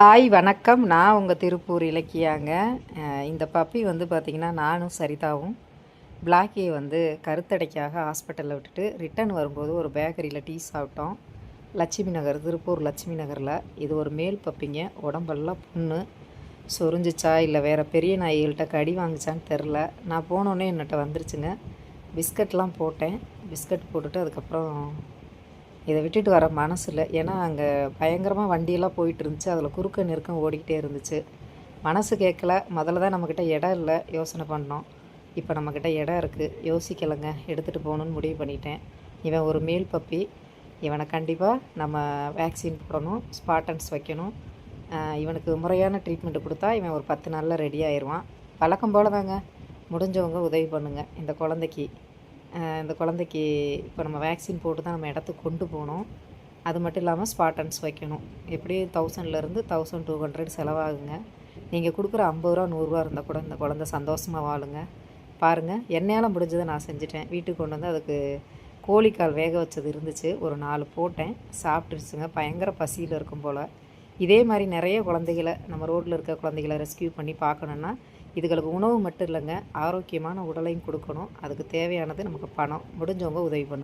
Hi வணக்கம். நான் உங்கள் திருப்பூர் இலக்கியாங்க. இந்த பப்பி வந்து பார்த்திங்கன்னா நானும் சரிதாவும் பிளாக்கியை வந்து கருத்தடைக்காக ஹாஸ்பிட்டலில் விட்டுட்டு ரிட்டன் வரும்போது ஒரு பேக்கரியில் டீ சாப்பிட்டோம். லட்சுமி நகர், திருப்பூர் லட்சுமி நகரில். இது ஒரு மேல் பப்பிங்க. உடம்பெல்லாம் புண்ணு சொரிஞ்சிச்சா இல்லை வேறு பெரிய நாய்கள்கிட்ட கடி வாங்கிச்சான்னு தெரில. நான் போனோடனே என்னட்ட வந்துருச்சுங்க. பிஸ்கட்லாம் போட்டேன். பிஸ்கட் போட்டுட்டு அதுக்கப்புறம் இதை விட்டுட்டு வர மனசு இல்லை. ஏன்னா அங்கே பயங்கரமாக வண்டியெல்லாம் போயிட்டு இருந்துச்சு. அதில் குறுக்க நெருக்கம் ஓடிக்கிட்டே இருந்துச்சு. மனசு கேட்கல. முதல்ல தான் நம்மக்கிட்ட இடம் இல்லை, யோசனை பண்ணோம். இப்போ நம்மக்கிட்ட இடம் இருக்குது, யோசிக்கலைங்க. எடுத்துகிட்டு போகணுன்னு முடிவு பண்ணிட்டேன். இவன் ஒரு மேல் பப்பி. இவனை கண்டிப்பாக நம்ம வேக்சின் போடணும், ஸ்பாட்டன்ஸ் வைக்கணும். இவனுக்கு முறையான ட்ரீட்மெண்ட்டு கொடுத்தா இவன் ஒரு 10 நாளில் ரெடி ஆயிடுவான். வழக்கம் போல் தாங்க. முடிஞ்சவங்க உதவி பண்ணுங்கள். இந்த குழந்தைக்கு இப்போ நம்ம வேக்சின் போட்டு தான் நம்ம இடத்துக்கு கொண்டு போகணும். அது மட்டும் இல்லாமல் ஸ்பாட்டன்ஸ் வைக்கணும். எப்படியும் 1000லேருந்து 1200 செலவாகுங்க. நீங்கள் கொடுக்குற 50 ரூபா 100 ரூபா இருந்தால் கூட இந்த குழந்தை சந்தோஷமாக வாழுங்க. பாருங்கள், என்னால் முடிஞ்சதை நான் செஞ்சுட்டேன். வீட்டுக்கு கொண்டு வந்து அதுக்கு கோழிக்கால் வேக வச்சது இருந்துச்சு, ஒரு 4 போட்டேன். சாப்பிட்டுருச்சுங்க. பயங்கர பசியில் இருக்கும் போல். இதே மாதிரி நிறைய குழந்தைகளை, நம்ம ரோட்டில் இருக்க குழந்தைகளை ரெஸ்கியூ பண்ணி பார்க்கணுன்னா இதுகளுக்கு உணவு மட்டும் இல்லைங்க, ஆரோக்கியமான உடலையும் கொடுக்கணும். அதுக்கு தேவையானது நமக்கு பணம். முடிஞ்சவங்க உதவி பண்ணுங்கள்.